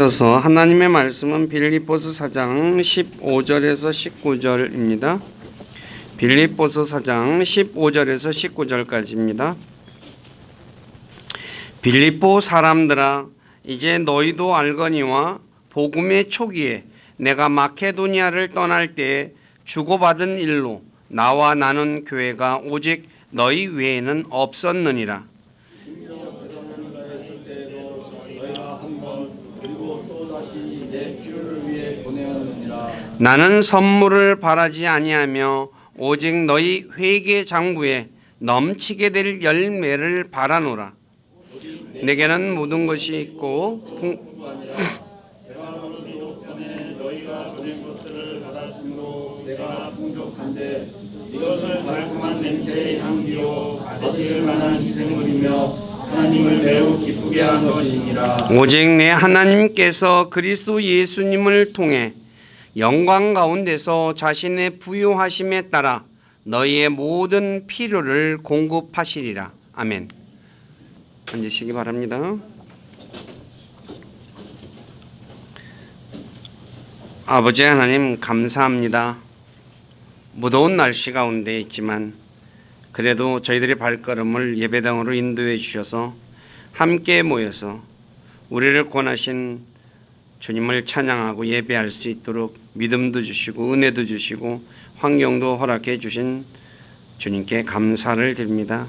그래서 하나님의 말씀은 빌립보서 4장 15절에서 19절입니다. 빌립보서 4장 15절에서 19절까지입니다. 빌립보 사람들아, 이제 너희도 알거니와 복음의 초기에 내가 마케도니아를 떠날 때에 주고받은 일로 나와 나눈 교회가 오직 너희 외에는 없었느니라. 나는 선물을 바라지 아니하며 오직 너희 회개 장부에 넘치게 될 열매를 바라노라. 내게는 모든 것이 있고 이것을 달콤한 냄새의 향기로 받으실 만한 희생물이며 하나님을 매우 기쁘게 한 것이니라. 오직 내 하나님께서 그리스도 예수님을 통해 영광 가운데서 자신의 부유하심에 따라 너희의 모든 필요를 공급하시리라. 아멘. 앉으시기 바랍니다. 아버지 하나님, 감사합니다. 무더운 날씨 가운데 있지만 그래도 저희들의 발걸음을 예배당으로 인도해 주셔서 함께 모여서 우리를 권하신 주님을 찬양하고 예배할 수 있도록 믿음도 주시고 은혜도 주시고 환경도 허락해 주신 주님께 감사를 드립니다.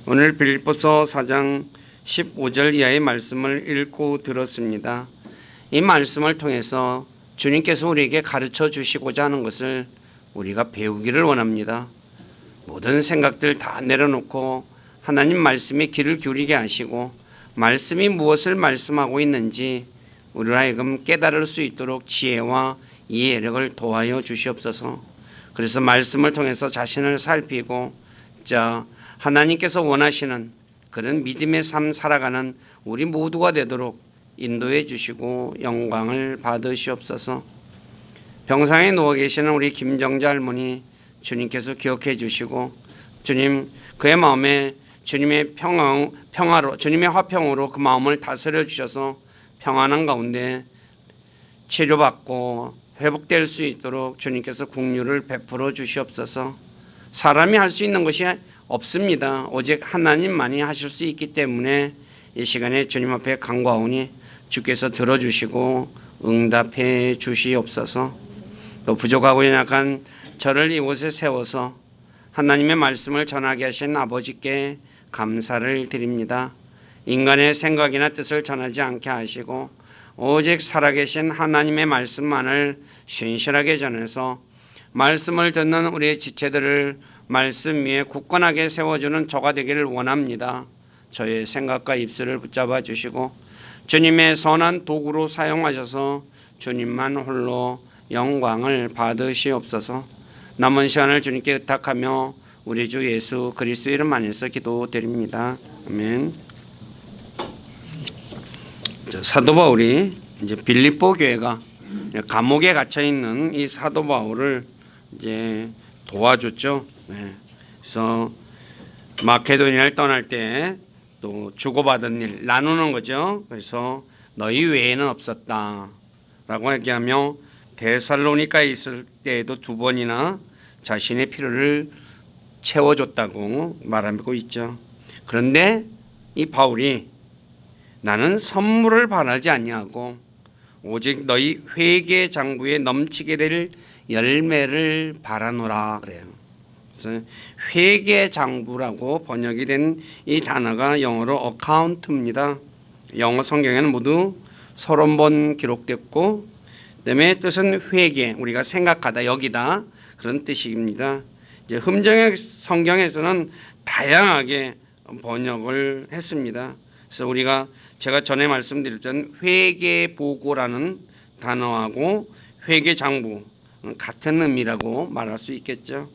오늘 빌립보서 4장 15절 이하의 말씀을 읽고 들었습니다. 이 말씀을 통해서 주님께서 우리에게 가르쳐 주시고자 하는 것을 우리가 배우기를 원합니다. 모든 생각들 다 내려놓고 하나님 말씀에 귀를 기울이게 하시고 말씀이 무엇을 말씀하고 있는지 우리로 하여금 깨달을 수 있도록 지혜와 이해력을 도하여 주시옵소서. 그래서 말씀을 통해서 자신을 살피고 하나님께서 원하시는 그런 믿음의 삶 살아가는 우리 모두가 되도록 인도해 주시고 영광을 받으시옵소서. 병상에 누워 계시는 우리 김정자 할머니 주님께서 기억해 주시고 주님 그의 마음에 주님의 평화로 주님의 화평으로 그 마음을 다스려 주셔서 평안한 가운데 치료받고 회복될 수 있도록 주님께서 긍휼을 베풀어 주시옵소서. 사람이 할 수 있는 것이 없습니다. 오직 하나님만이 하실 수 있기 때문에 이 시간에 주님 앞에 간구하오니 주께서 들어주시고 응답해 주시옵소서. 또 부족하고 연약한 저를 이곳에 세워서 하나님의 말씀을 전하게 하신 아버지께 감사를 드립니다. 인간의 생각이나 뜻을 전하지 않게 하시고 오직 살아계신 하나님의 말씀만을 신실하게 전해서 말씀을 듣는 우리의 지체들을 말씀 위에 굳건하게 세워주는 저가 되기를 원합니다. 저의 생각과 입술을 붙잡아 주시고 주님의 선한 도구로 사용하셔서 주님만 홀로 영광을 받으시옵소서. 남은 시간을 주님께 의탁하며 우리 주 예수 그리스도 이름 안에서 기도드립니다. 아멘. 사도 바울이 이제 빌립보 교회가 감옥에 갇혀 있는 이 사도 바울을 이제 도와줬죠. 그래서 마케도니아를 떠날 때 또 주고받은 일 나누는 거죠. 그래서 너희 외에는 없었다라고 얘기하며 데살로니가에 있을 때에도 2번이나 자신의 필요를 채워줬다고 말하고 있죠. 그런데 이 바울이 나는 선물을 바라지 아니하고 오직 너희 회개 장부에 넘치게 될 열매를 바라노라 그래요. 그래서 회개 장부라고 번역이 된 이 단어가 영어로 어카운트입니다. 영어 성경에는 모두 30번 기록됐고 그다음에 뜻은 회개, 우리가 생각하다, 여기다 그런 뜻입니다. 이제 흠정의 성경에서는 다양하게 번역을 했습니다. 그래서 제가 전에 말씀드렸던 회계보고라는 단어하고 회계장부 같은 의미라고 말할 수 있겠죠.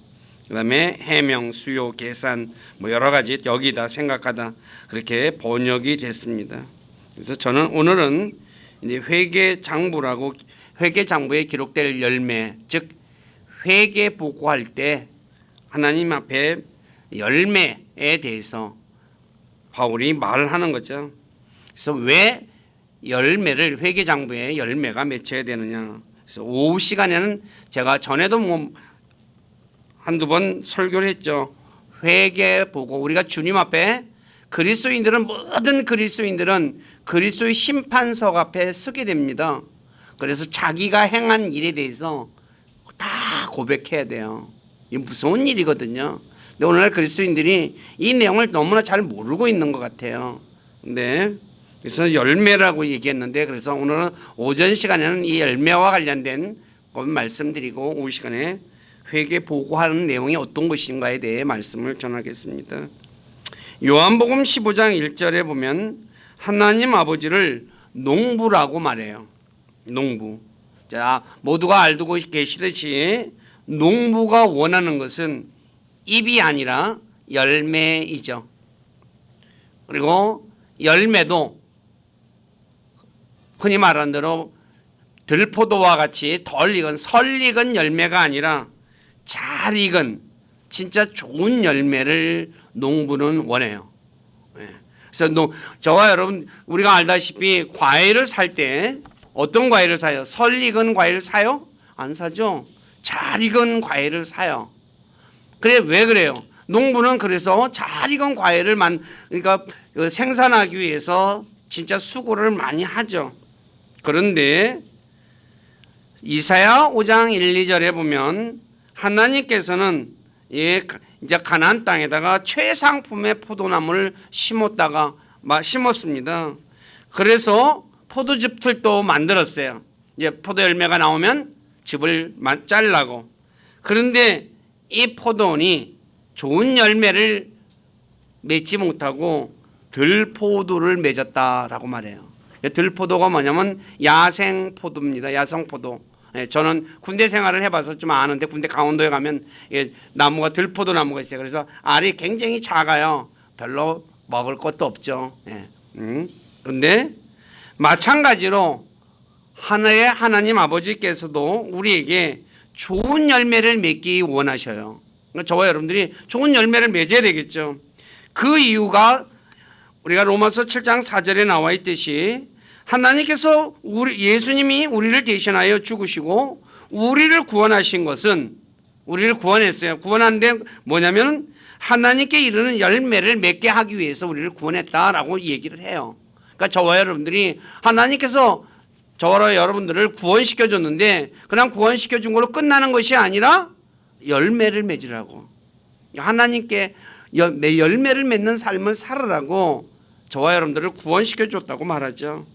그 다음에 해명, 수요, 계산 여러 가지 여기다 생각하다 그렇게 번역이 됐습니다. 그래서 저는 오늘은 이제 회계장부라고 회계장부에 기록될 열매, 즉 회계보고할 때 하나님 앞에 열매에 대해서 바울이 말을 하는 거죠. 그래서 왜 열매를 회개장부에 열매가 맺혀야 되느냐. 그래서 오후 시간에는 제가 전에도 뭐 한두 번 설교를 했죠. 회개 보고 우리가 주님 앞에 그리스도인들은 모든 그리스도인들은 그리스도의 심판석 앞에 서게 됩니다. 그래서 자기가 행한 일에 대해서 다 고백해야 돼요. 이게 무서운 일이거든요. 근데 오늘날 그리스도인들이 이 내용을 너무나 잘 모르고 있는 것 같아요. 근데 그래서 열매라고 얘기했는데 그래서 오늘은 오전 시간에는 이 열매와 관련된 것 말씀드리고 오후 시간에 회개 보고하는 내용이 어떤 것인가에 대해 말씀을 전하겠습니다. 요한복음 15장 1절에 보면 하나님 아버지를 농부라고 말해요. 농부. 자, 모두가 알고 계시듯이 농부가 원하는 것은 잎이 아니라 열매이죠. 그리고 열매도 흔히 말하는 대로 들포도와 같이 덜 익은 설익은 열매가 아니라 잘 익은 진짜 좋은 열매를 농부는 원해요. 그래서 저와 여러분 우리가 알다시피 과일을 살 때 어떤 과일을 사요? 설익은 과일을 사요? 안 사죠. 잘 익은 과일을 사요. 그래 왜 그래요? 농부는 그래서 잘 익은 과일을 그러니까 생산하기 위해서 진짜 수고를 많이 하죠. 그런데 이사야 5장 1, 2절에 보면 하나님께서는 이제 가나안 땅에다가 최상품의 포도나무를 심었습니다. 그래서 포도즙 틀도 만들었어요. 이제 포도 열매가 나오면 즙을 잘라고. 그런데 이 포도원이 좋은 열매를 맺지 못하고 들포도를 맺었다라고 말해요. 들포도가 뭐냐면 야생포도입니다. 야생포도. 저는 군대 생활을 해봐서 좀 아는데 군대 강원도에 가면 나무가 들포도 나무가 있어요. 그래서 알이 굉장히 작아요. 별로 먹을 것도 없죠. 그런데 마찬가지로 하나의 하나님 아버지께서도 우리에게 좋은 열매를 맺기 원하셔요. 그러니까 저와 여러분들이 좋은 열매를 맺어야 되겠죠. 그 이유가 우리가 로마서 7장 4절에 나와 있듯이 하나님께서 예수님이 우리를 대신하여 죽으시고 우리를 구원하신 것은 우리를 구원했어요. 구원한데 뭐냐면 하나님께 이르는 열매를 맺게 하기 위해서 우리를 구원했다라고 얘기를 해요. 그러니까 저와 여러분들이 하나님께서 저와 여러분들을 구원시켜 줬는데 그냥 구원시켜 준 걸로 끝나는 것이 아니라 열매를 맺으라고. 하나님께 열매를 맺는 삶을 살으라고 저와 여러분들을 구원시켜 줬다고 말하죠.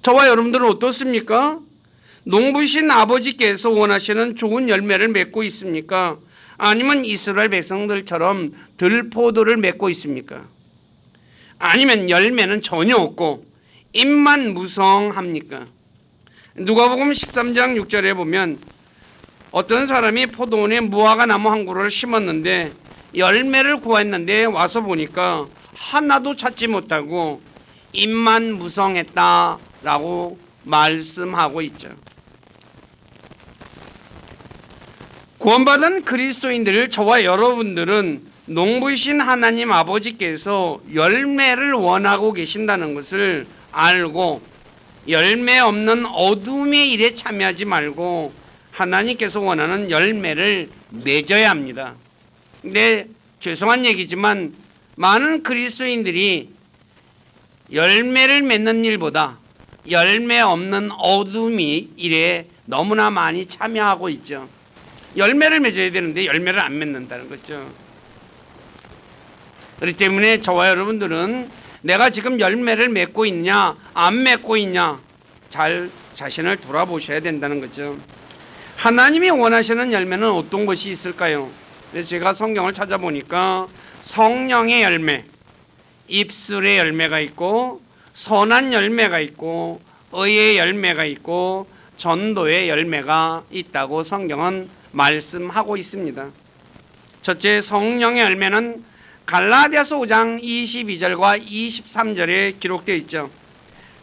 저와 여러분들은 어떻습니까? 농부신 아버지께서 원하시는 좋은 열매를 맺고 있습니까? 아니면 이스라엘 백성들처럼 들포도를 맺고 있습니까? 아니면 열매는 전혀 없고 잎만 무성합니까? 누가복음 13장 6절에 보면 어떤 사람이 포도원에 무화과 나무 한 그루를 심었는데 열매를 구했는데 와서 보니까 하나도 찾지 못하고 잎만 무성했다라고 말씀하고 있죠. 구원받은 그리스도인들 저와 여러분들은 농부이신 하나님 아버지께서 열매를 원하고 계신다는 것을 알고 열매 없는 어둠의 일에 참여하지 말고 하나님께서 원하는 열매를 맺어야 합니다. 근데 죄송한 얘기지만 많은 그리스도인들이 열매를 맺는 일보다 열매 없는 어둠의 일에 너무나 많이 참여하고 있죠. 열매를 맺어야 되는데 열매를 안 맺는다는 거죠. 그렇기 때문에 저와 여러분들은 내가 지금 열매를 맺고 있냐 안 맺고 있냐 잘 자신을 돌아보셔야 된다는 거죠. 하나님이 원하시는 열매는 어떤 것이 있을까요? 그래서 제가 성경을 찾아보니까 성령의 열매, 입술의 열매가 있고 선한 열매가 있고 의의 열매가 있고 전도의 열매가 있다고 성경은 말씀하고 있습니다. 첫째, 성령의 열매는 갈라디아서 5장 22절과 23절에 기록되어 있죠.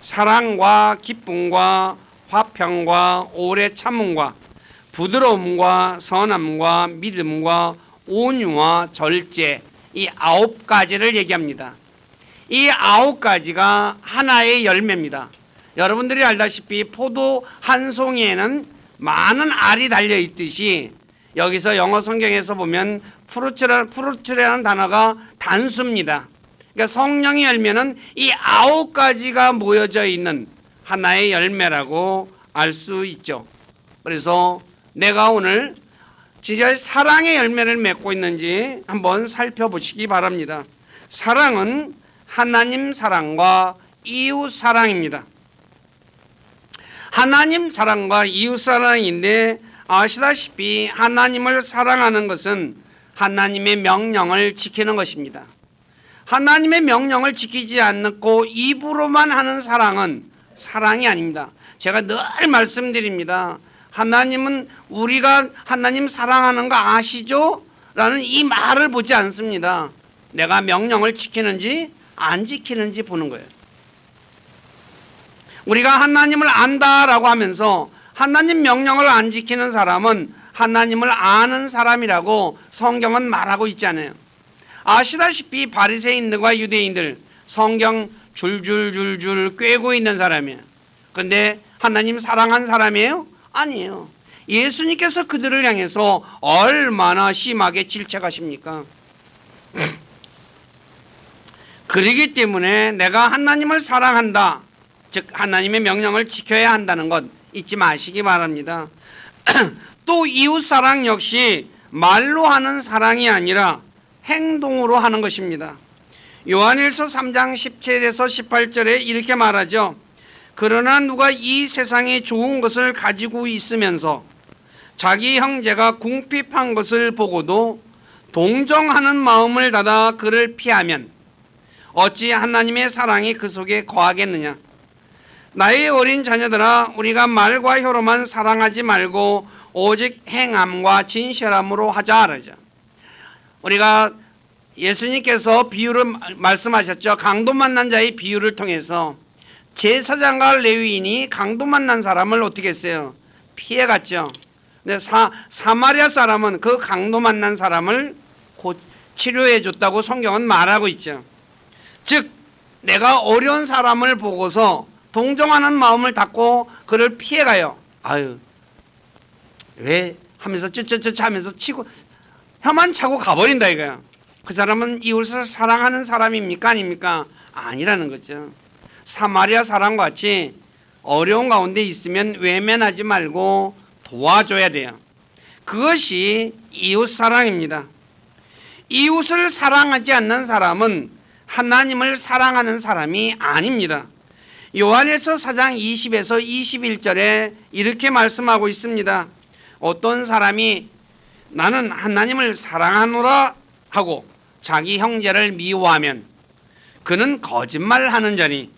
사랑과 기쁨과 화평과 오래 참음과 부드러움과 선함과 믿음과 온유와 절제, 이 9가지를 얘기합니다. 이 9가지가 하나의 열매입니다. 여러분들이 알다시피 포도 한 송이에는 많은 알이 달려 있듯이 여기서 영어 성경에서 보면 프루트라는 단어가 단수입니다. 그러니까 성령의 열매는 이 9가지가 모여져 있는 하나의 열매라고 알 수 있죠. 그래서 내가 오늘 진짜 사랑의 열매를 맺고 있는지 한번 살펴보시기 바랍니다. 사랑은 하나님 사랑과 이웃 사랑입니다. 하나님 사랑과 이웃 사랑인데 아시다시피 하나님을 사랑하는 것은 하나님의 명령을 지키는 것입니다. 하나님의 명령을 지키지 않고 입으로만 하는 사랑은 사랑이 아닙니다. 제가 늘 말씀드립니다. 하나님은 우리가 하나님 사랑하는 거 아시죠? 라는 이 말을 보지 않습니다. 내가 명령을 지키는지 안 지키는지 보는 거예요. 우리가 하나님을 안다라고 하면서 하나님 명령을 안 지키는 사람은 하나님을 아는 사람이라고 성경은 말하고 있잖아요. 아시다시피 바리새인들과 유대인들 성경 줄줄줄줄 꿰고 있는 사람이에요. 그런데 하나님 사랑한 사람이에요? 아니에요. 예수님께서 그들을 향해서 얼마나 심하게 질책하십니까? 그러기 때문에 내가 하나님을 사랑한다, 즉 하나님의 명령을 지켜야 한다는 것 잊지 마시기 바랍니다. 또 이웃 사랑 역시 말로 하는 사랑이 아니라 행동으로 하는 것입니다. 요한일서 3장 17에서 18절에 이렇게 말하죠. 그러나 누가 이 세상에 좋은 것을 가지고 있으면서 자기 형제가 궁핍한 것을 보고도 동정하는 마음을 닫아 그를 피하면 어찌 하나님의 사랑이 그 속에 거하겠느냐. 나의 어린 자녀들아, 우리가 말과 혀로만 사랑하지 말고 오직 행함과 진실함으로 하자. 그러죠. 우리가 예수님께서 비유를 말씀하셨죠. 강도 만난 자의 비유를 통해서 제사장과 레위인이 강도 만난 사람을 어떻게 했어요? 피해갔죠. 근데 사마리아 사람은 그 강도 만난 사람을 치료해 줬다고 성경은 말하고 있죠. 즉 내가 어려운 사람을 보고서 동정하는 마음을 닫고 그를 피해가요. 아유 왜 하면서 쯧쯧쯧 하면서 치고 혀만 차고 가버린다 이거야. 그 사람은 이웃을 사랑하는 사람입니까 아닙니까? 아니라는 거죠. 사마리아 사람과 같이 어려운 가운데 있으면 외면하지 말고 도와줘야 돼요. 그것이 이웃 사랑입니다. 이웃을 사랑하지 않는 사람은 하나님을 사랑하는 사람이 아닙니다. 요한일서 4장 20에서 21절에 이렇게 말씀하고 있습니다. 어떤 사람이 나는 하나님을 사랑하노라 하고 자기 형제를 미워하면 그는 거짓말하는 자니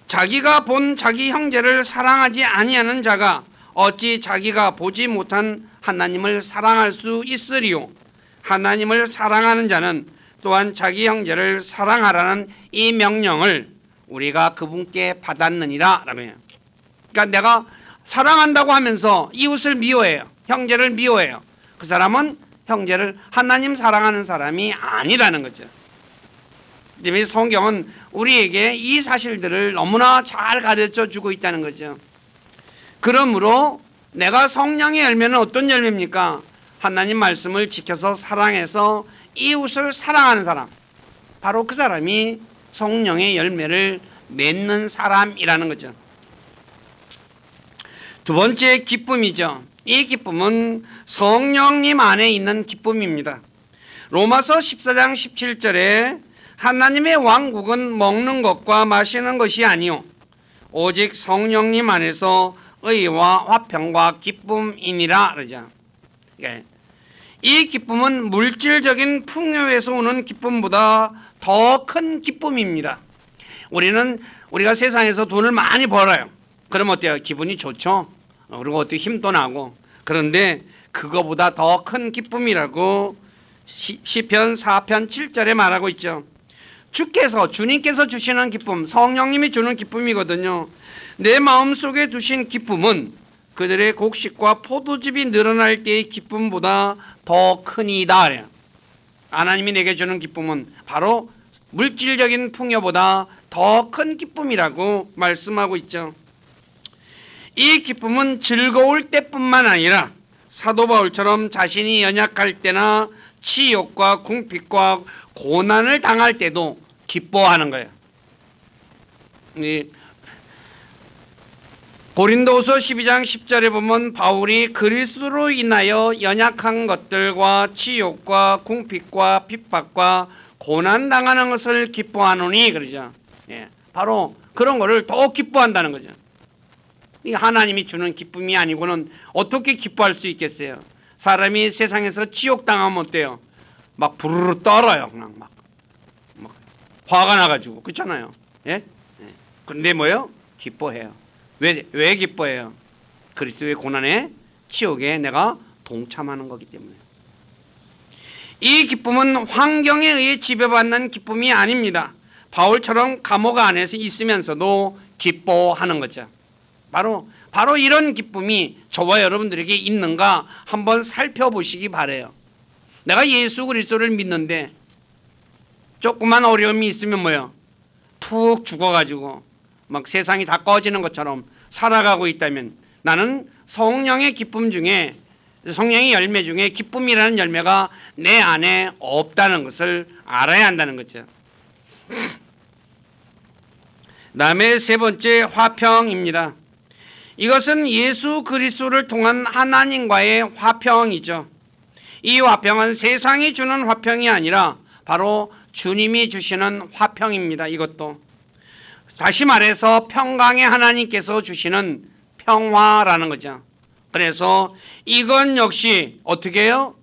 자기가 본 자기 형제를 사랑하지 아니하는 자가 어찌 자기가 보지 못한 하나님을 사랑할 수 있으리요. 하나님을 사랑하는 자는 또한 자기 형제를 사랑하라는 이 명령을 우리가 그분께 받았느니라 라고 해요. 그러니까 내가 사랑한다고 하면서 이웃을 미워해요. 형제를 미워해요. 그 사람은 형제를 하나님 사랑하는 사람이 아니라는 거죠. 때문에 성경은 우리에게 이 사실들을 너무나 잘 가르쳐 주고 있다는 거죠. 그러므로 내가 성령의 열매는 어떤 열매입니까? 하나님 말씀을 지켜서 사랑해서 이웃을 사랑하는 사람, 바로 그 사람이 성령의 열매를 맺는 사람이라는 거죠. 두 번째 기쁨이죠. 이 기쁨은 성령님 안에 있는 기쁨입니다. 로마서 14장 17절에 하나님의 왕국은 먹는 것과 마시는 것이 아니요 오직 성령님 안에서 의와 화평과 기쁨이니라 그러죠. 이 기쁨은 물질적인 풍요에서 오는 기쁨보다 더 큰 기쁨입니다. 우리가 세상에서 돈을 많이 벌어요. 그럼 어때요? 기분이 좋죠. 그리고 어떻게 힘도 나고. 그런데 그거보다 더 큰 기쁨이라고 시편 4편 7절에 말하고 있죠. 주님께서 주시는 기쁨, 성령님이 주는 기쁨이거든요. 내 마음속에 두신 기쁨은 그들의 곡식과 포도즙이 늘어날 때의 기쁨보다 더 크니이다. 하나님이 내게 주는 기쁨은 바로 물질적인 풍요보다 더 큰 기쁨이라고 말씀하고 있죠. 이 기쁨은 즐거울 때뿐만 아니라 사도 바울처럼 자신이 연약할 때나 치욕과 궁핍과 고난을 당할 때도 기뻐하는 거예요. 고린도후서 12장 10절에 보면 바울이 그리스도로 인하여 연약한 것들과 치욕과 궁핍과 핍박과 고난 당하는 것을 기뻐하노니 그러죠. 예, 바로 그런 거를 더 기뻐한다는 거죠. 이 하나님이 주는 기쁨이 아니고는 어떻게 기뻐할 수 있겠어요? 사람이 세상에서 치욕 당하면 어때요? 막 부르르 떨어요. 그냥 막 화가 나가지고 그렇잖아요. 예? 근데 뭐요? 기뻐해요. 왜 기뻐해요? 그리스도의 고난에 치욕에 내가 동참하는 거기 때문에. 이 기쁨은 환경에 의해 지배받는 기쁨이 아닙니다. 바울처럼 감옥 안에서 있으면서도 기뻐하는 거죠. 바로 이런 기쁨이 저와 여러분들에게 있는가 한번 살펴보시기 바래요. 내가 예수 그리스도를 믿는데 조그만 어려움이 있으면 뭐예요? 푹 죽어가지고 막 세상이 다 꺼지는 것처럼 살아가고 있다면 나는 성령의 기쁨 중에, 성령의 열매 중에 기쁨이라는 열매가 내 안에 없다는 것을 알아야 한다는 거죠. 다음에 세 번째, 화평입니다. 이것은 예수 그리스도를 통한 하나님과의 화평이죠. 이 화평은 세상이 주는 화평이 아니라 바로 주님이 주시는 화평입니다. 이것도 다시 말해서 평강의 하나님께서 주시는 평화라는 거죠. 그래서 이건 역시 어떻게 해요?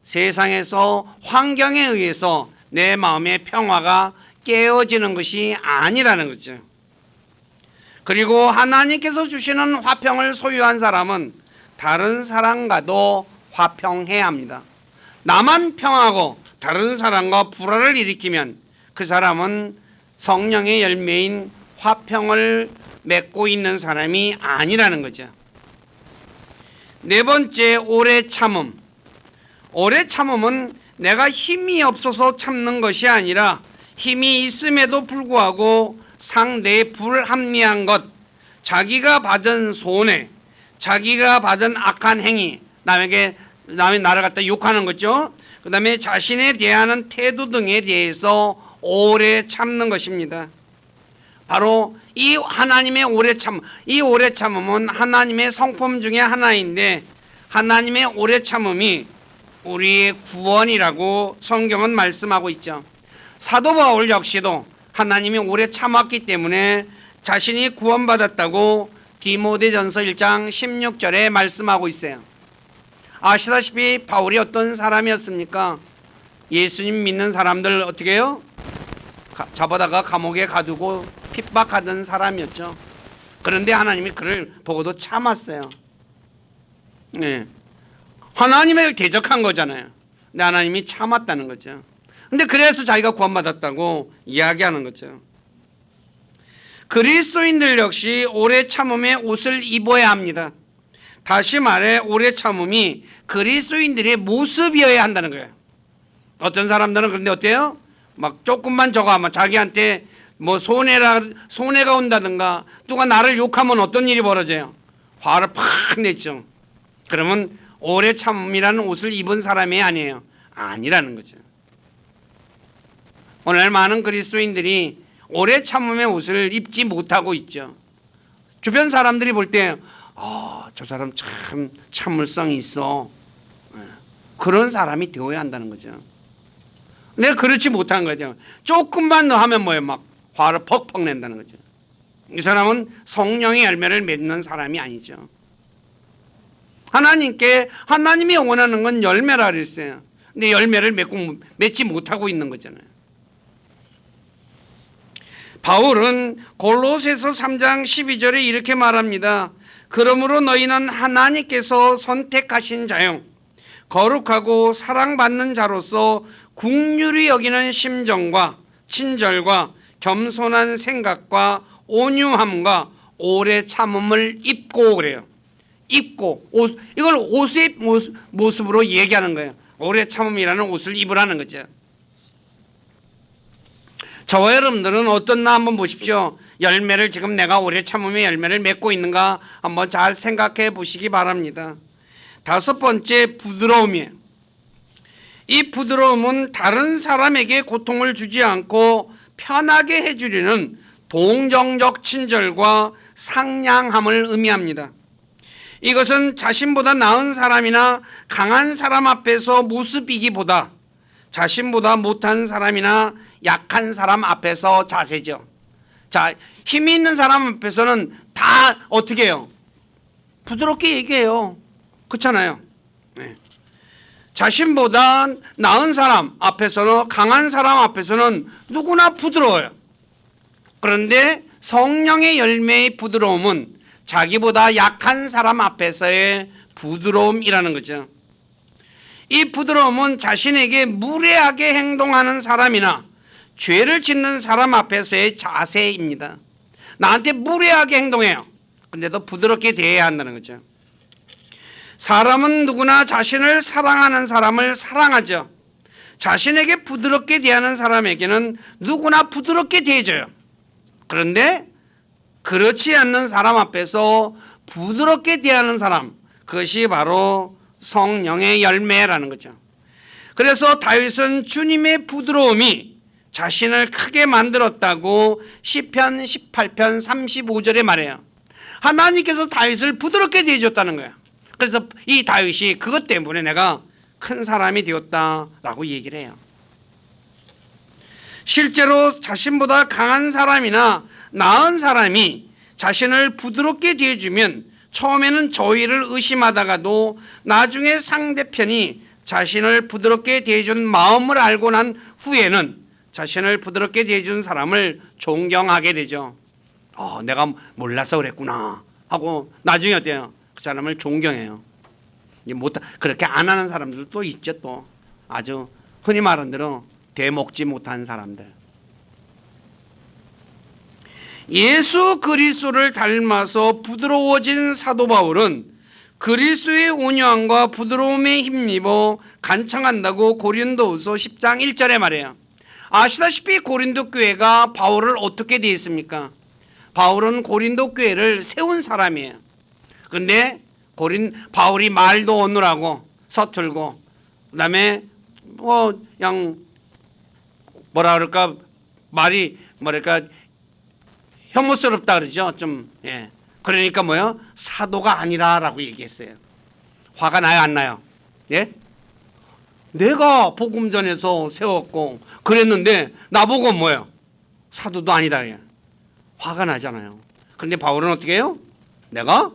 세상에서 환경에 의해서 내 마음의 평화가 깨어지는 것이 아니라는 거죠. 그리고 하나님께서 주시는 화평을 소유한 사람은 다른 사람과도 화평해야 합니다. 나만 평하고 다른 사람과 불화를 일으키면 그 사람은 성령의 열매인 화평을 맺고 있는 사람이 아니라는 거죠. 네 번째, 오래 참음. 오래 참음은 내가 힘이 없어서 참는 것이 아니라 힘이 있음에도 불구하고 상대의 불합리한 것, 자기가 받은 손해, 자기가 받은 악한 행위, 남이 나를 갖다 욕하는 거죠. 그 다음에 자신에 대한 태도 등에 대해서 오래 참는 것입니다. 바로 이 하나님의 오래 참, 이 오래 참음은 하나님의 성품 중에 하나인데 하나님의 오래 참음이 우리의 구원이라고 성경은 말씀하고 있죠. 사도 바울 역시도 하나님이 오래 참았기 때문에 자신이 구원받았다고 디모데전서 1장 16절에 말씀하고 있어요. 아시다시피 바울이 어떤 사람이었습니까? 예수님 믿는 사람들 어떻게 해요? 잡아다가 감옥에 가두고 핍박하던 사람이었죠. 그런데 하나님이 그를 보고도 참았어요. 네. 하나님을 대적한 거잖아요. 근데 하나님이 참았다는 거죠. 근데 그래서 자기가 구원받았다고 이야기하는 거죠. 그리스도인들 역시 오래 참음의 옷을 입어야 합니다. 다시 말해 오래 참음이 그리스도인들의 모습이어야 한다는 거예요. 어떤 사람들은 그런데 어때요? 막 조금만 저거 하면 자기한테 뭐 손해가 온다든가 누가 나를 욕하면 어떤 일이 벌어져요? 화를 팍 내죠. 그러면 오래 참음이라는 옷을 입은 사람이 아니라는 거죠. 오늘 많은 그리스도인들이 오래 참음의 옷을 입지 못하고 있죠. 주변 사람들이 볼 때 저 사람 참 참을성이 있어. 그런 사람이 되어야 한다는 거죠. 내가 그렇지 못한 거죠. 조금만 더 하면 뭐예요? 막 화를 퍽퍽 낸다는 거죠. 이 사람은 성령의 열매를 맺는 사람이 아니죠. 하나님이 원하는 건 열매라 그랬어요. 근데 열매를 맺지 못하고 있는 거잖아요. 바울은 골로새서 3장 12절에 이렇게 말합니다. 그러므로 너희는 하나님께서 선택하신 자요 거룩하고 사랑받는 자로서 긍휼히 여기는 심정과 친절과 겸손한 생각과 온유함과 오래 참음을 입고 그래요. 입고 이걸 옷의 모습으로 얘기하는 거예요. 오래 참음이라는 옷을 입으라는 거죠. 저와 여러분들은 어떻나 한번 보십시오. 열매를 지금 내가 오래 참으며 열매를 맺고 있는가 한번 잘 생각해 보시기 바랍니다. 다섯 번째, 부드러움이에요. 이 부드러움은 다른 사람에게 고통을 주지 않고 편하게 해주려는 동정적 친절과 상냥함을 의미합니다. 이것은 자신보다 나은 사람이나 강한 사람 앞에서 모습이기보다 자신보다 못한 사람이나 약한 사람 앞에서 자세죠. 자, 힘이 있는 사람 앞에서는 다 어떻게 해요? 부드럽게 얘기해요. 그렇잖아요. 네. 자신보다 나은 사람 앞에서는, 강한 사람 앞에서는 누구나 부드러워요. 그런데 성령의 열매의 부드러움은 자기보다 약한 사람 앞에서의 부드러움이라는 거죠. 이 부드러움은 자신에게 무례하게 행동하는 사람이나 죄를 짓는 사람 앞에서의 자세입니다. 나한테 무례하게 행동해요. 근데도 부드럽게 대해야 한다는 거죠. 사람은 누구나 자신을 사랑하는 사람을 사랑하죠. 자신에게 부드럽게 대하는 사람에게는 누구나 부드럽게 대해줘요. 그런데 그렇지 않는 사람 앞에서 부드럽게 대하는 사람, 그것이 바로 성령의 열매라는 거죠. 그래서 다윗은 주님의 부드러움이 자신을 크게 만들었다고 시편 18편 35절에 말해요. 하나님께서 다윗을 부드럽게 대해줬다는 거예요. 그래서 이 다윗이 그것 때문에 내가 큰 사람이 되었다라고 얘기를 해요. 실제로 자신보다 강한 사람이나 나은 사람이 자신을 부드럽게 대해주면 처음에는 저희를 의심하다가도 나중에 상대편이 자신을 부드럽게 대해준 마음을 알고 난 후에는 자신을 부드럽게 대해준 사람을 존경하게 되죠. 내가 몰라서 그랬구나 하고 나중에 어때요? 그 사람을 존경해요. 그렇게 안 하는 사람들도 있죠. 또 아주 흔히 말하는 대로 대먹지 못한 사람들. 예수 그리스도를 닮아서 부드러워진 사도 바울은 그리스도의 온유함과 부드러움에 힘입어 간청한다고 고린도후서 10장 1절에 말해요. 아시다시피 고린도 교회가 바울을 어떻게 대했습니까? 바울은 고린도 교회를 세운 사람이에요. 근데 바울이 말도 어눌하고 서툴고 그다음에 그냥 뭐라 그럴까 말이 뭐랄까 혐오스럽다 그러죠. 좀 그러니까 뭐요? 사도가 아니라라고 얘기했어요. 화가 나요, 안 나요? 예? 내가 복음 전에서 세웠고 그랬는데 나보고 뭐예요? 사도도 아니다. 화가 나잖아요. 근데 바울은 어떻게 해요? 내가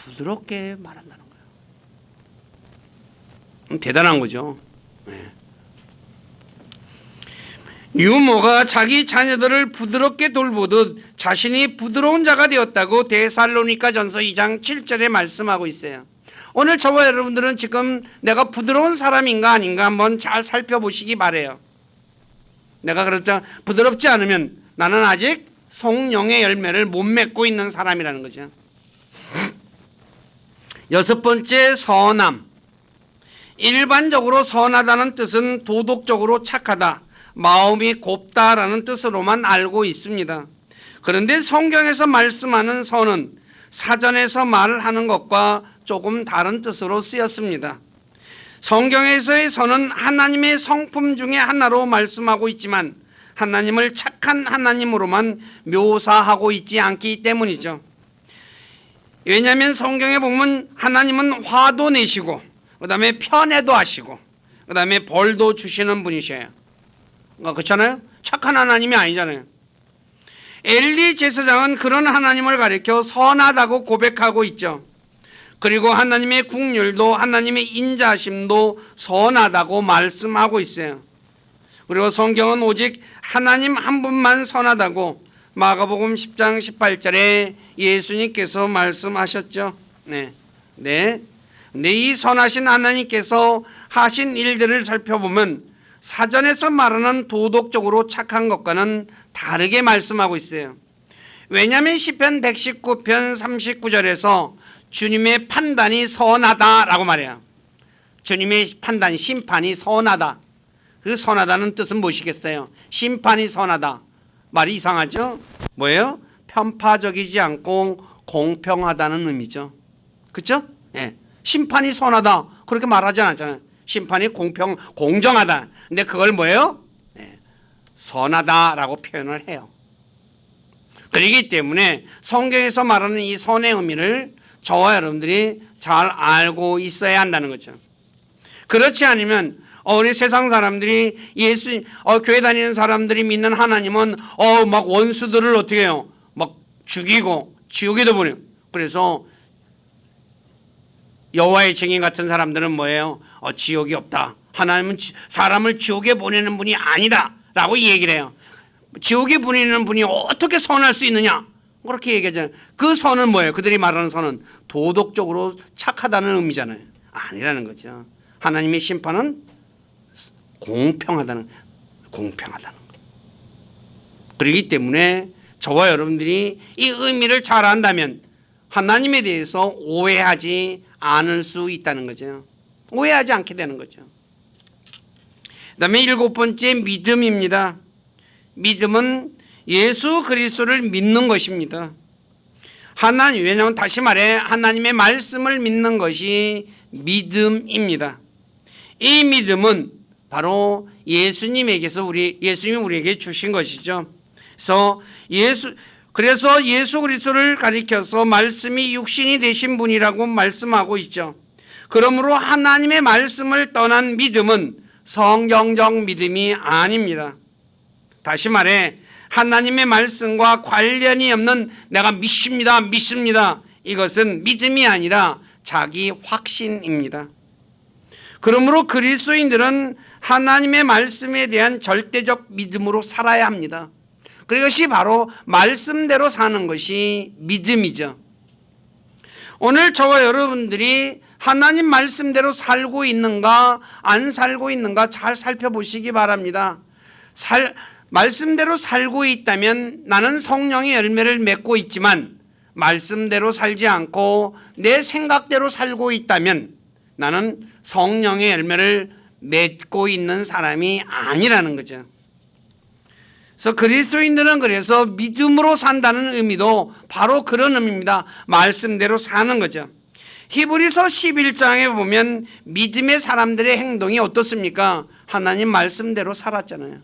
부드럽게 말한다는 거예요. 대단한 거죠. 유모가 자기 자녀들을 부드럽게 돌보듯 자신이 부드러운 자가 되었다고 데살로니가전서 2장 7절에 말씀하고 있어요. 오늘 저와 여러분들은 지금 내가 부드러운 사람인가 아닌가 한번 잘 살펴보시기 바래요. 내가 그렇다 부드럽지 않으면 나는 아직 성령의 열매를 못 맺고 있는 사람이라는 거죠. 여섯 번째, 선함. 일반적으로 선하다는 뜻은 도덕적으로 착하다, 마음이 곱다라는 뜻으로만 알고 있습니다. 그런데 성경에서 말씀하는 선은 사전에서 말하는 것과 조금 다른 뜻으로 쓰였습니다. 성경에서의 선은 하나님의 성품 중에 하나로 말씀하고 있지만 하나님을 착한 하나님으로만 묘사하고 있지 않기 때문이죠. 왜냐하면 성경에 보면 하나님은 화도 내시고 그 다음에 편애도 하시고 그 다음에 벌도 주시는 분이셔요. 그렇잖아요? 착한 하나님이 아니잖아요. 엘리 제사장은 그런 하나님을 가리켜 선하다고 고백하고 있죠. 그리고 하나님의 국률도 하나님의 인자심도 선하다고 말씀하고 있어요. 그리고 성경은 오직 하나님 한 분만 선하다고 마가복음 10장 18절에 예수님께서 말씀하셨죠. 네. 근데 이 선하신 하나님께서 하신 일들을 살펴보면 사전에서 말하는 도덕적으로 착한 것과는 다르게 말씀하고 있어요. 왜냐하면 시편 119편 39절에서 주님의 판단이 선하다라고 말해요. 주님의 판단, 심판이 선하다. 그 선하다는 뜻은 무엇이겠어요? 심판이 선하다. 말이 이상하죠? 뭐예요? 편파적이지 않고 공평하다는 의미죠. 그렇죠? 예. 심판이 선하다 그렇게 말하지 않았잖아요. 심판이 공정하다. 근데 그걸 뭐예요? 예. 선하다라고 표현을 해요. 그렇기 때문에 성경에서 말하는 이 선의 의미를 저와 여러분들이 잘 알고 있어야 한다는 거죠. 그렇지 않으면 우리 세상 사람들이 교회 다니는 사람들이 믿는 하나님은 막 원수들을 어떻게 해요? 막 죽이고 지옥에도 보내요. 그래서 여호와의 증인 같은 사람들은 뭐예요? 지옥이 없다. 하나님은 사람을 지옥에 보내는 분이 아니다 라고 얘기를 해요. 지옥에 보내는 분이 어떻게 선할 수 있느냐 그렇게 얘기하잖아요. 그 선은 뭐예요? 그들이 말하는 선은 도덕적으로 착하다는 의미잖아요. 아니라는 거죠. 하나님의 심판은 공평하다는 거. 그렇기 때문에 저와 여러분들이 이 의미를 잘 안다면 하나님에 대해서 오해하지 않을 수 있다는 거죠. 오해하지 않게 되는 거죠. 그 다음에 7번째 믿음입니다. 믿음은 예수 그리스도를 믿는 것입니다. 왜냐하면 다시 말해 하나님의 말씀을 믿는 것이 믿음입니다. 이 믿음은 바로 예수님에게서 예수님이 우리에게 주신 것이죠. 그래서 예수 그리스도를 가리켜서 말씀이 육신이 되신 분이라고 말씀하고 있죠. 그러므로 하나님의 말씀을 떠난 믿음은 성경적 믿음이 아닙니다. 다시 말해 하나님의 말씀과 관련이 없는 내가 믿습니다. 이것은 믿음이 아니라 자기 확신입니다. 그러므로 그리스도인들은 하나님의 말씀에 대한 절대적 믿음으로 살아야 합니다. 그것이 바로 말씀대로 사는 것이 믿음이죠. 오늘 저와 여러분들이 하나님 말씀대로 살고 있는가 안 살고 있는가 잘 살펴보시기 바랍니다. 말씀대로 살고 있다면 나는 성령의 열매를 맺고 있지만 말씀대로 살지 않고 내 생각대로 살고 있다면 나는 성령의 열매를 맺고 있는 사람이 아니라는 거죠. 그래서 그리스도인들은 그래서 믿음으로 산다는 의미도 바로 그런 의미입니다. 말씀대로 사는 거죠. 히브리서 11장에 보면 믿음의 사람들의 행동이 어떻습니까? 하나님 말씀대로 살았잖아요.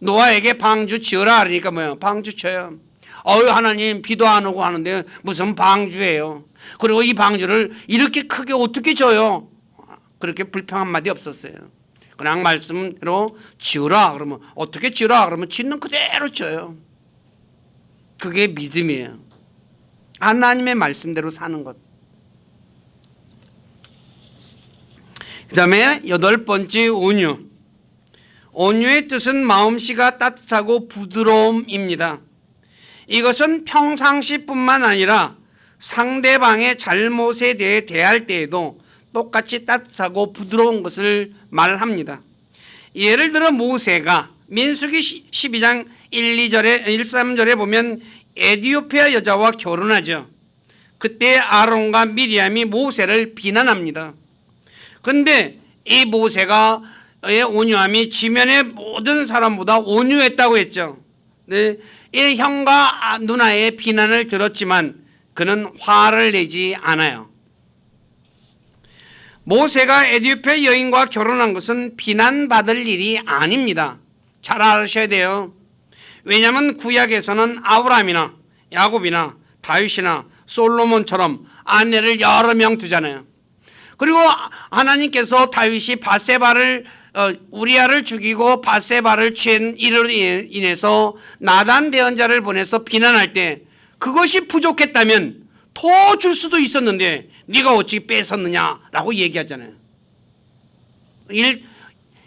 노아에게 방주 지어라 그러니까 뭐예요? 방주 쳐요. 하나님 비도 안 오고 하는데 무슨 방주예요? 그리고 이 방주를 이렇게 크게 어떻게 져요? 그렇게 불평 한마디 없었어요. 그냥 말씀으로 지으라 그러면 어떻게 지으라 그러면 짓는 그대로 져요. 그게 믿음이에요. 하나님의 말씀대로 사는 것. 그 다음에 8번째 온유. 온유의 뜻은 마음씨가 따뜻하고 부드러움입니다. 이것은 평상시뿐만 아니라 상대방의 잘못에 대해 대할 때에도 똑같이 따뜻하고 부드러운 것을 말합니다. 예를 들어 모세가 민수기 12장 1, 3절에 보면 에티오피아 여자와 결혼하죠. 그때 아론과 미리암이 모세를 비난합니다. 그런데 이 모세가 온유함이 지면의 모든 사람보다 온유했다고 했죠. 네, 이 형과 누나의 비난을 들었지만 그는 화를 내지 않아요. 모세가 에티오피아 여인과 결혼한 것은 비난받을 일이 아닙니다. 잘 아셔야 돼요. 왜냐하면 구약에서는 아브라함이나 야곱이나 다윗이나 솔로몬처럼 아내를 여러 명 두잖아요. 그리고 하나님께서 다윗이 우리아를 죽이고 밧세바를 취한 일로 인해서 나단 대언자를 보내서 비난할 때 그것이 부족했다면 더 줄 수도 있었는데 네가 어찌 뺏었느냐라고 얘기하잖아요.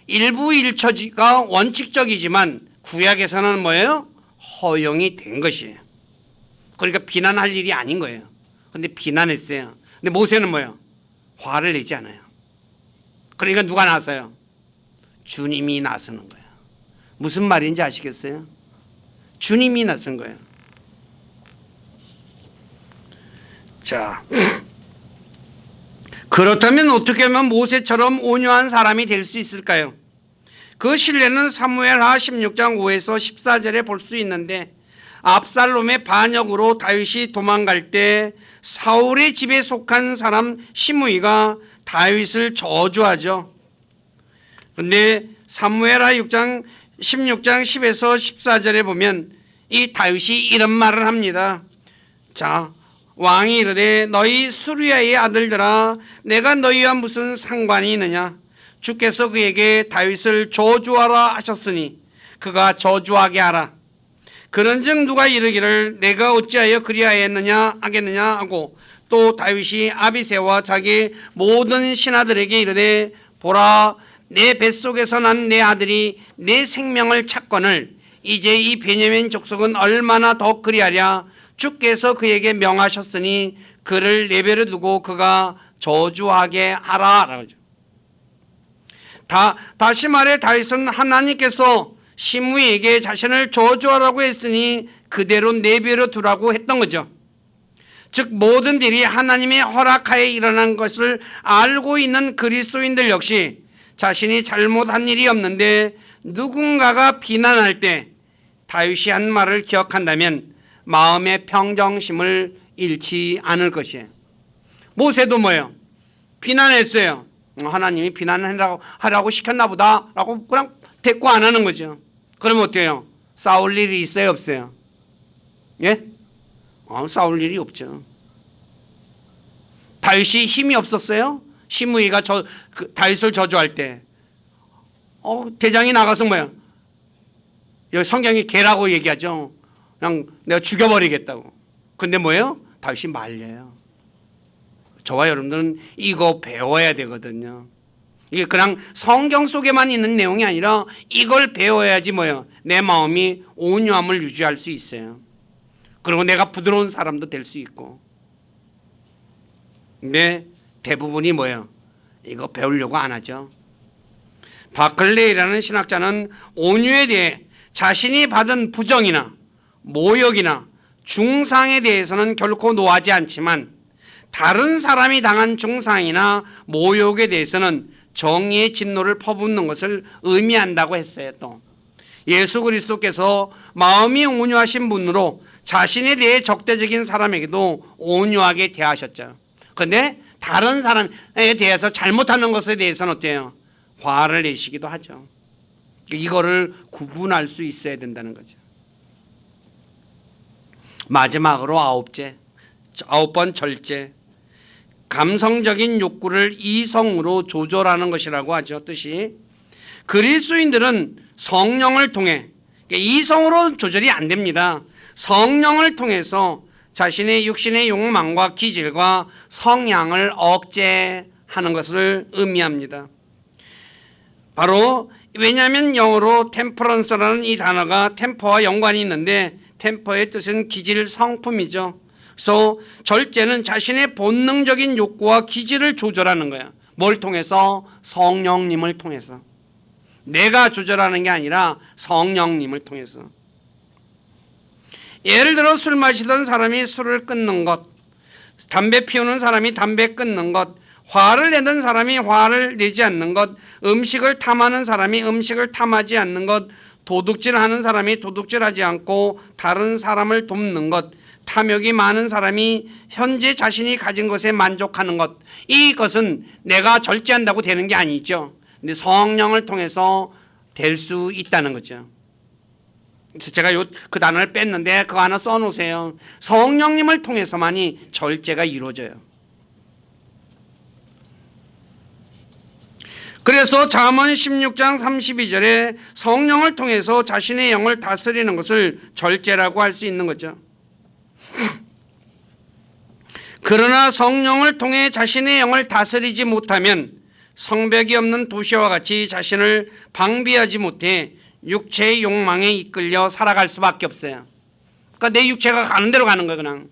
일부 일처가 원칙적이지만 구약에서는 뭐예요? 허용이 된 것이에요. 그러니까 비난할 일이 아닌 거예요. 근데 비난했어요. 근데 모세는 뭐예요? 화를 내지 않아요. 그러니까 누가 나서요? 주님이 나서는 거예요. 무슨 말인지 아시겠어요? 주님이 나선 거예요. 자, 그렇다면 어떻게 하면 모세처럼 온유한 사람이 될 수 있을까요? 그 신뢰는 사무엘하 16장 5에서 14절에 볼 수 있는데, 압살롬의 반역으로 다윗이 도망갈 때 사울의 집에 속한 사람 시므이가 다윗을 저주하죠. 그런데 사무엘하 16장 10에서 14절에 보면 이 다윗이 이런 말을 합니다. 자, 왕이 이르되 너희 수리아의 아들들아, 내가 너희와 무슨 상관이 있느냐? 주께서 그에게 다윗을 저주하라 하셨으니 그가 저주하게 하라. 그런즉 누가 이르기를 내가 어찌하여 그리하였느냐 하겠느냐 하고, 또 다윗이 아비새와 자기 모든 신하들에게 이르되 보라, 내 뱃속에서 난 내 아들이 내 생명을 찾거늘 이제 이 베냐민 족속은 얼마나 더 그리하랴. 주께서 그에게 명하셨으니 그를 내버려 두고 그가 저주하게 하라. 다시 말해 다윗은 하나님께서 시므이에게 자신을 저주하라고 했으니 그대로 내버려 두라고 했던 거죠. 즉 모든 일이 하나님의 허락하에 일어난 것을 알고 있는 그리스도인들 역시 자신이 잘못한 일이 없는데 누군가가 비난할 때 다윗이 한 말을 기억한다면 마음의 평정심을 잃지 않을 것이에요. 모세도 뭐예요? 비난했어요. 하나님이 비난하라고 시켰나 보다 라고 그냥 대꾸 안 하는 거죠. 그러면 어때요? 싸울 일이 있어요, 없어요? 예? 싸울 일이 없죠. 다윗이 힘이 없었어요? 시므이가 다윗을 저주할 때 대장이 나가서 뭐야? 여기 성경이 개라고 얘기하죠. 그냥 내가 죽여버리겠다고. 근데 뭐예요? 다윗이 말려요. 저와 여러분들은 이거 배워야 되거든요. 이게 그냥 성경 속에만 있는 내용이 아니라 이걸 배워야지 뭐예요? 내 마음이 온유함을 유지할 수 있어요. 그리고 내가 부드러운 사람도 될 수 있고. 근데 대부분이 뭐예요? 이거 배우려고 안 하죠. 바클레이라는 신학자는 온유에 대해 자신이 받은 부정이나 모욕이나 중상에 대해서는 결코 노하지 않지만 다른 사람이 당한 중상이나 모욕에 대해서는 정의의 진노를 퍼붓는 것을 의미한다고 했어요. 또 예수 그리스도께서 마음이 온유하신 분으로 자신에 대해 적대적인 사람에게도 온유하게 대하셨죠. 그런데 다른 사람에 대해서 잘못하는 것에 대해서는 어때요? 화를 내시기도 하죠. 이거를 구분할 수 있어야 된다는 거죠. 마지막으로 아홉 번 절제. 감성적인 욕구를 이성으로 조절하는 것이라고 하죠. 뜻이 그리스도인들은 성령을 통해, 이성으로 조절이 안 됩니다. 성령을 통해서 자신의 육신의 욕망과 기질과 성향을 억제하는 것을 의미합니다. 바로 왜냐하면 영어로 템퍼런스라는 이 단어가 템퍼와 연관이 있는데 템퍼의 뜻은 기질, 성품이죠. 그래서 절제는 자신의 본능적인 욕구와 기질을 조절하는 거야. 뭘 통해서? 성령님을 통해서. 내가 조절하는 게 아니라 성령님을 통해서. 예를 들어 술 마시던 사람이 술을 끊는 것, 담배 피우는 사람이 담배 끊는 것, 화를 내던 사람이 화를 내지 않는 것, 음식을 탐하는 사람이 음식을 탐하지 않는 것, 도둑질하는 사람이 도둑질하지 않고 다른 사람을 돕는 것, 탐욕이 많은 사람이 현재 자신이 가진 것에 만족하는 것, 이것은 내가 절제한다고 되는 게 아니죠. 근데 성령을 통해서 될 수 있다는 거죠. 그래서 제가 그 단어를 뺐는데 그거 하나 써놓으세요. 성령님을 통해서만이 절제가 이루어져요. 그래서 잠언 16장 32절에 성령을 통해서 자신의 영을 다스리는 것을 절제라고 할 수 있는 거죠. 그러나 성령을 통해 자신의 영을 다스리지 못하면 성벽이 없는 도시와 같이 자신을 방비하지 못해 육체의 욕망에 이끌려 살아갈 수밖에 없어요. 그러니까 내 육체가 가는 대로 가는 거예요. 그냥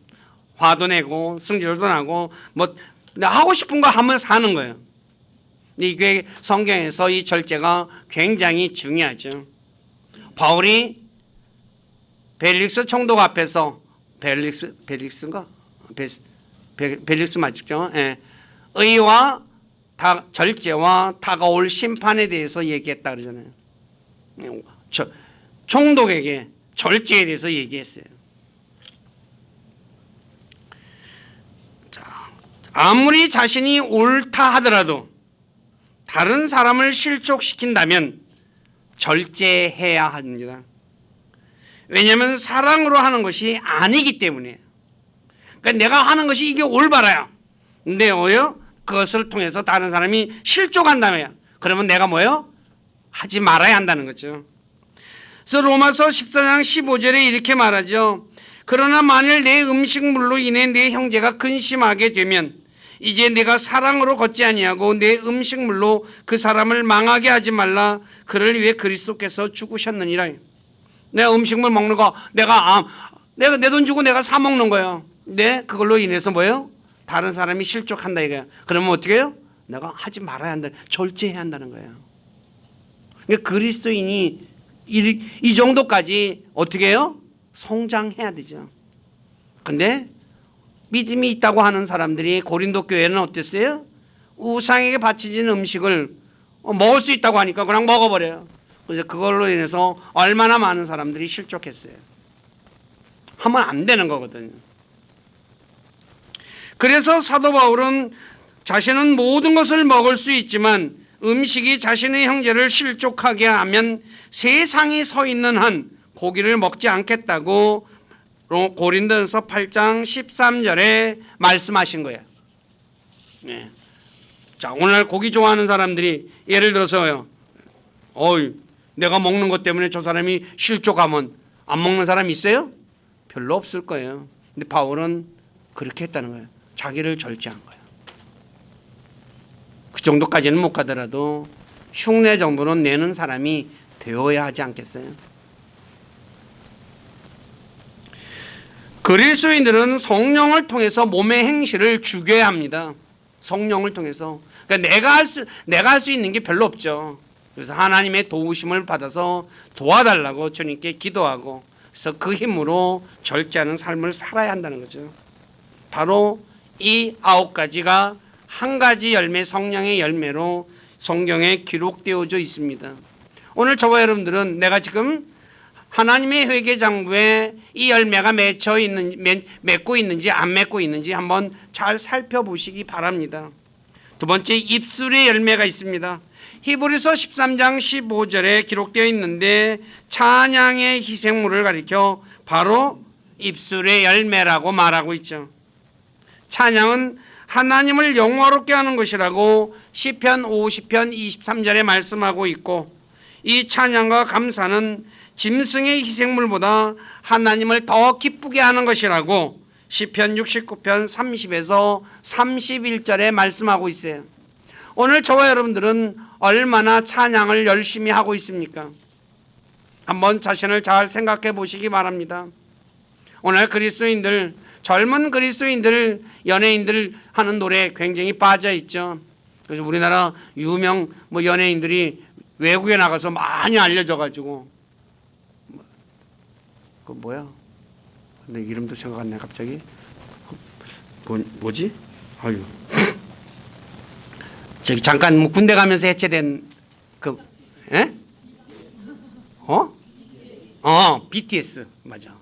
화도 내고 승질도 나고 뭐 하고 싶은 거 하면 사는 거예요. 이게 성경에서 이 절제가 굉장히 중요하죠. 바울이 벨릭스 총독 앞에서 벨릭스인가? 벨릭스 맞죠? 예. 의와 절제와 다가올 심판에 대해서 얘기했다 그러잖아요. 총독에게 절제에 대해서 얘기했어요. 아무리 자신이 옳다 하더라도 다른 사람을 실족시킨다면 절제해야 합니다. 왜냐하면 사랑으로 하는 것이 아니기 때문에. 그러니까 내가 하는 것이 이게 올바라요. 근데 그것을 통해서 다른 사람이 실족한다면 그러면 내가 하지 말아야 한다는 거죠. 그래서 로마서 14장 15절에 이렇게 말하죠. 그러나 만일 내 음식물로 인해 내 형제가 근심하게 되면 이제 내가 사랑으로 걷지 아니하고 내 음식물로 그 사람을 망하게 하지 말라. 그를 위해 그리스도께서 죽으셨느니라. 내가 음식물 먹는 거 내가 내 돈 주고 내가 사 먹는 거예요. 근데 그걸로 인해서 다른 사람이 실족한다 이거야. 그러면 어떻게 해요? 내가 하지 말아야 한다. 절제해야 한다는 거예요. 그러니까 그리스도인이 이 정도까지 어떻게 해요? 성장해야 되죠. 근데 믿음이 있다고 하는 사람들이 고린도 교회는 어땠어요? 우상에게 바쳐진 음식을 먹을 수 있다고 하니까 그냥 먹어버려요. 그래서 그걸로 인해서 얼마나 많은 사람들이 실족했어요. 하면 안 되는 거거든요. 그래서 사도 바울은 자신은 모든 것을 먹을 수 있지만 음식이 자신의 형제를 실족하게 하면 세상이 서 있는 한 고기를 먹지 않겠다고 고린도전서 8장 13절에 말씀하신 거예요. 네. 자, 오늘 고기 좋아하는 사람들이 예를 들어서요. 내가 먹는 것 때문에 저 사람이 실족하면 안 먹는 사람 있어요? 별로 없을 거예요. 근데 바울은 그렇게 했다는 거예요. 자기를 절제한 거예요. 그 정도까지는 못 가더라도 흉내 정도는 내는 사람이 되어야 하지 않겠어요? 그리스도인들은 성령을 통해서 몸의 행실을 죽여야 합니다. 성령을 통해서. 그러니까 내가 할 수 있는 게 별로 없죠. 그래서 하나님의 도우심을 받아서 도와달라고 주님께 기도하고, 그래서 그 힘으로 절제하는 삶을 살아야 한다는 거죠. 바로 이 9가지가 한 가지 열매, 성령의 열매로 성경에 기록되어져 있습니다. 오늘 저와 여러분들은 내가 지금 하나님의 회개장부에 이 열매가 맺고 있는지 안 맺고 있는지 한번 잘 살펴보시기 바랍니다. 두 번째, 입술의 열매가 있습니다. 히브리서 13장 15절에 기록되어 있는데 찬양의 희생물을 가리켜 바로 입술의 열매라고 말하고 있죠. 찬양은 하나님을 영화롭게 하는 것이라고 시편 50편 23절에 말씀하고 있고, 이 찬양과 감사는 짐승의 희생물보다 하나님을 더 기쁘게 하는 것이라고 시편 69편 30에서 31절에 말씀하고 있어요. 오늘 저와 여러분들은 얼마나 찬양을 열심히 하고 있습니까? 한번 자신을 잘 생각해 보시기 바랍니다. 오늘 그리스도인들, 젊은 그리스도인들, 연예인들 하는 노래 굉장히 빠져 있죠. 그래서 우리나라 유명 연예인들이 외국에 나가서 많이 알려져 가지고, 그 뭐야? 내 이름도 생각 안 나 갑자기. 뭐지? 아유. 저기 잠깐 군대 가면서 해체된 BTS 맞아.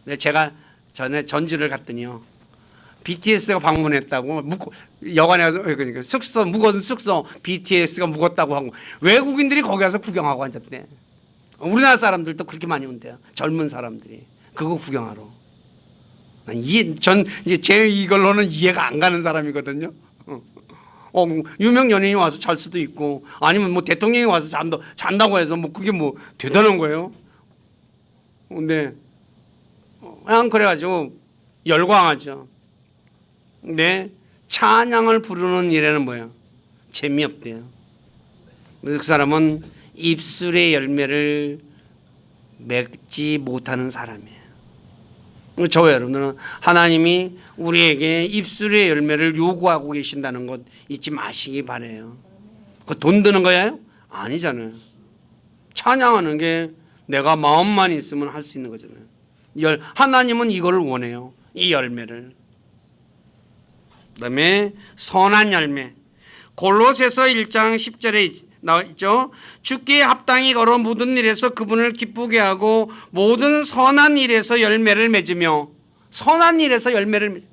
근데 제가 전에 전주를 갔더니요, BTS가 방문했다고 여관에 가서, 그러니까 숙소 묵은 숙소 BTS가 묵었다고 하고 외국인들이 거기 가서 구경하고 앉았대. 우리나라 사람들도 그렇게 많이 온대요. 젊은 사람들이 그거 구경하러. 전 이제 제 이걸로는 이해가 안 가는 사람이거든요. 유명 연예인이 와서 잘 수도 있고, 아니면 대통령이 와서 잔다고 해서 그게 대단한 거예요. 근데 그냥 그래가지고 열광하죠. 근데 찬양을 부르는 일에는 뭐예요? 재미없대요. 그 사람은 입술의 열매를 맺지 못하는 사람이에요. 저와 여러분들은 하나님이 우리에게 입술의 열매를 요구하고 계신다는 것 잊지 마시기 바라요. 그 돈 드는 거예요? 아니잖아요. 찬양하는 게 내가 마음만 있으면 할 수 있는 거잖아요. 하나님은 이걸 원해요. 이 열매를. 그다음에 선한 열매. 골로새서 1장 10절에 나와 있죠. 주께 합당히 걸어 모든 일에서 그분을 기쁘게 하고 모든 선한 일에서 열매를 맺으며 선한 일에서 열매를 맺으며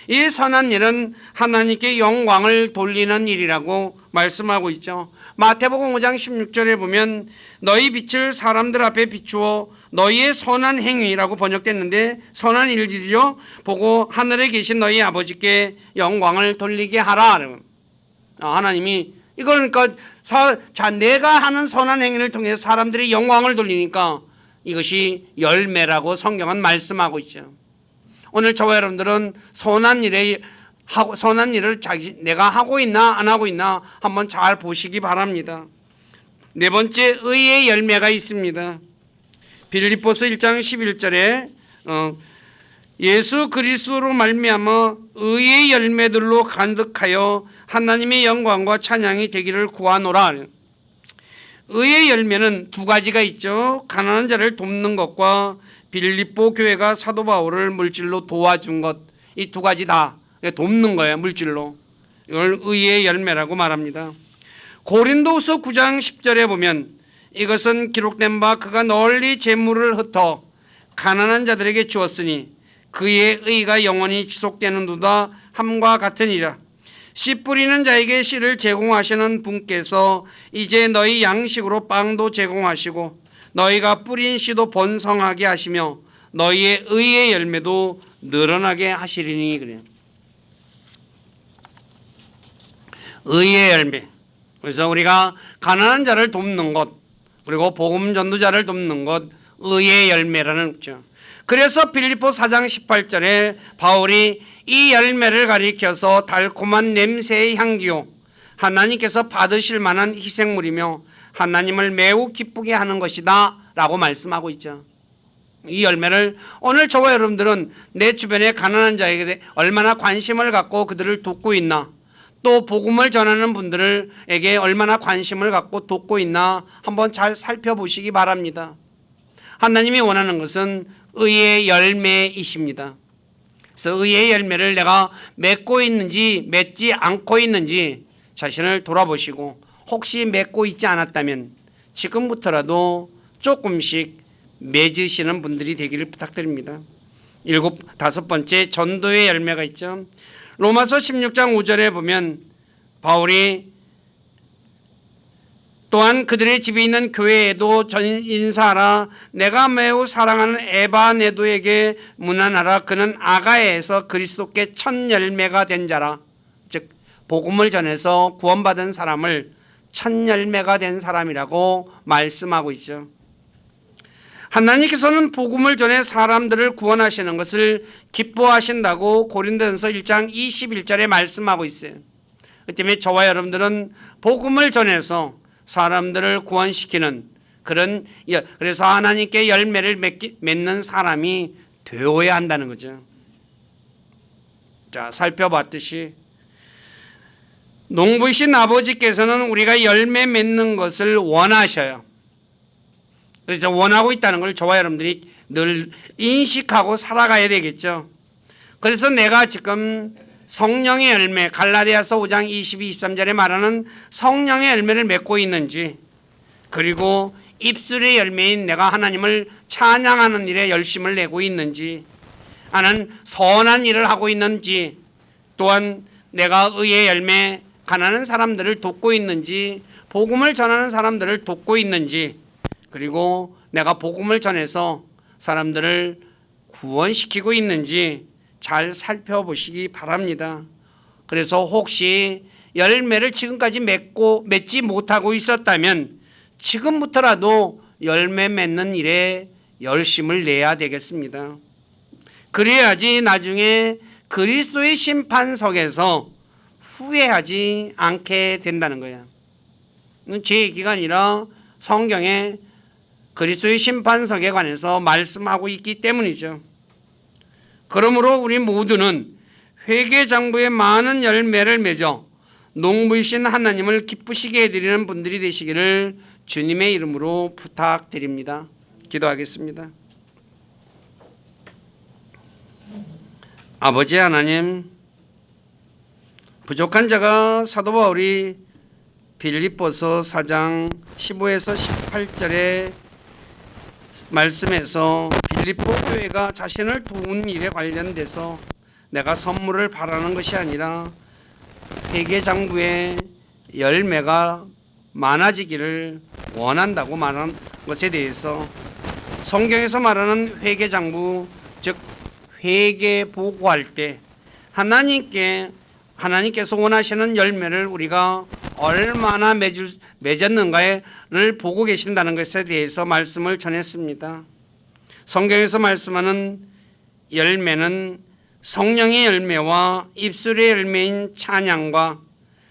이 선한 일은 하나님께 영광을 돌리는 일이라고 말씀하고 있죠. 마태복음 5장 16절에 보면 너희 빛을 사람들 앞에 비추어 너희의 선한 행위라고 번역됐는데 선한 일들이요 보고 하늘에 계신 너희 아버지께 영광을 돌리게 하라. 하나님이 이걸 그러니까 내가 하는 선한 행위를 통해서 사람들이 영광을 돌리니까 이것이 열매라고 성경은 말씀하고 있죠. 오늘 저와 여러분들은 선한 일을 내가 하고 있나 안 하고 있나 한번 잘 보시기 바랍니다. 네 번째, 의의 열매가 있습니다. 빌립보서 1장 11절에 예수 그리스도로 말미암아 의의 열매들로 가득하여 하나님의 영광과 찬양이 되기를 구하노라. 의의 열매는 두 가지가 있죠. 가난한 자를 돕는 것과 빌립보 교회가 사도 바울을 물질로 도와준 것, 이 두 가지 다 돕는 거예요. 물질로. 이걸 의의 열매라고 말합니다. 고린도후서 9장 10절에 보면 이것은 기록된 바 그가 널리 재물을 흩어 가난한 자들에게 주었으니 그의 의가 영원히 지속되는도다 함과 같으니라. 씨 뿌리는 자에게 씨를 제공하시는 분께서 이제 너희 양식으로 빵도 제공하시고 너희가 뿌린 씨도 번성하게 하시며 너희의 의의 열매도 늘어나게 하시리니. 그래요. 의의 열매. 그래서 우리가 가난한 자를 돕는 것 그리고 복음 전도자를 돕는 것 의의 열매라는 거죠. 그래서 빌립보 4장 18절에 바울이 이 열매를 가리켜서 달콤한 냄새의 향기요 하나님께서 받으실 만한 희생물이며 하나님을 매우 기쁘게 하는 것이다 라고 말씀하고 있죠. 이 열매를 오늘 저와 여러분들은 내 주변에 가난한 자에게 얼마나 관심을 갖고 그들을 돕고 있나, 또 복음을 전하는 분들에게 얼마나 관심을 갖고 돕고 있나 한번 잘 살펴보시기 바랍니다. 하나님이 원하는 것은 의의 열매이십니다. 그래서 의의 열매를 내가 맺고 있는지 맺지 않고 있는지 자신을 돌아보시고 혹시 맺고 있지 않았다면 지금부터라도 조금씩 맺으시는 분들이 되기를 부탁드립니다. 다섯 번째, 전도의 열매가 있죠. 로마서 16장 5절에 보면 바울이 또한 그들의 집에 있는 교회에도 인사하라. 내가 매우 사랑하는 에바네도에게 문안하라. 그는 아가야에서 그리스도께 첫 열매가 된 자라. 즉 복음을 전해서 구원받은 사람을 첫 열매가 된 사람이라고 말씀하고 있죠. 하나님께서는 복음을 전해 사람들을 구원하시는 것을 기뻐하신다고 고린도전서 1장 21절에 말씀하고 있어요. 그 때문에 저와 여러분들은 복음을 전해서 사람들을 구원시키는 그래서 하나님께 열매를 맺는 사람이 되어야 한다는 거죠. 자, 살펴봤듯이 농부이신 아버지께서는 우리가 열매 맺는 것을 원하셔요. 그래서 원하고 있다는 걸 저와 여러분들이 늘 인식하고 살아가야 되겠죠. 그래서 내가 지금 성령의 열매, 갈라디아서 5장 22, 23절에 말하는 성령의 열매를 맺고 있는지, 그리고 입술의 열매인 내가 하나님을 찬양하는 일에 열심을 내고 있는지, 나는 선한 일을 하고 있는지, 또한 내가 의의 열매, 가난한 사람들을 돕고 있는지, 복음을 전하는 사람들을 돕고 있는지, 그리고 내가 복음을 전해서 사람들을 구원시키고 있는지 잘 살펴보시기 바랍니다. 그래서 혹시 열매를 지금까지 맺지 못하고 있었다면 지금부터라도 열매 맺는 일에 열심을 내야 되겠습니다. 그래야지 나중에 그리스도의 심판석에서 후회하지 않게 된다는 거예요. 제 얘기가 아니라 성경에 그리스도의 심판석에 관해서 말씀하고 있기 때문이죠. 그러므로 우리 모두는 회개장부에 많은 열매를 맺어 농부이신 하나님을 기쁘시게 해드리는 분들이 되시기를 주님의 이름으로 부탁드립니다. 기도하겠습니다. 아버지 하나님, 부족한 자가 사도 바울이 빌립보서 4장 15에서 18절의 말씀에서 빌립보 교회가 자신을 도운 일에 관련돼서 내가 선물을 바라는 것이 아니라 회계장부의 열매가 많아지기를 원한다고 말한 것에 대해서 성경에서 말하는 회계장부, 즉 회계 보고할 때 하나님께서 원하시는 열매를 우리가 얼마나 맺었는가를 보고 계신다는 것에 대해서 말씀을 전했습니다. 성경에서 말씀하는 열매는 성령의 열매와 입술의 열매인 찬양과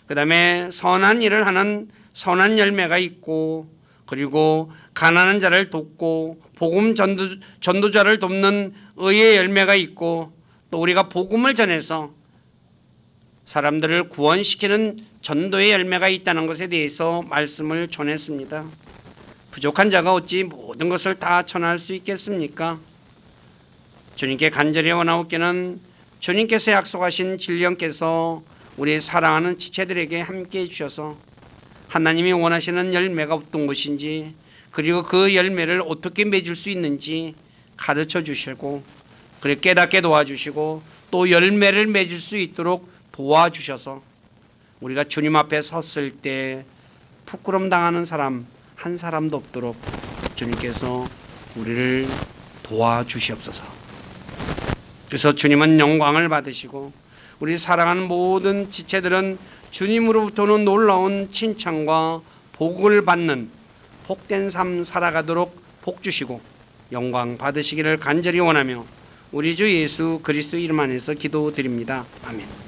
그 다음에 선한 일을 하는 선한 열매가 있고, 그리고 가난한 자를 돕고 복음 전도자를 돕는 의의 열매가 있고, 또 우리가 복음을 전해서 사람들을 구원시키는 전도의 열매가 있다는 것에 대해서 말씀을 전했습니다. 부족한 자가 어찌 모든 것을 다 전할 수 있겠습니까? 주님께 간절히 원하옵기는 주님께서 약속하신 진령께서 우리 사랑하는 지체들에게 함께해 주셔서 하나님이 원하시는 열매가 어떤 것인지, 그리고 그 열매를 어떻게 맺을 수 있는지 가르쳐 주시고, 그리고 깨닫게 도와주시고, 또 열매를 맺을 수 있도록 도와주셔서 우리가 주님 앞에 섰을 때 부끄럼 당하는 사람 한 사람도 없도록 주님께서 우리를 도와주시옵소서. 그래서 주님은 영광을 받으시고 우리 사랑하는 모든 지체들은 주님으로부터는 놀라운 칭찬과 복을 받는 복된 삶 살아가도록 복 주시고 영광 받으시기를 간절히 원하며 우리 주 예수 그리스도 이름 안에서 기도드립니다. 아멘.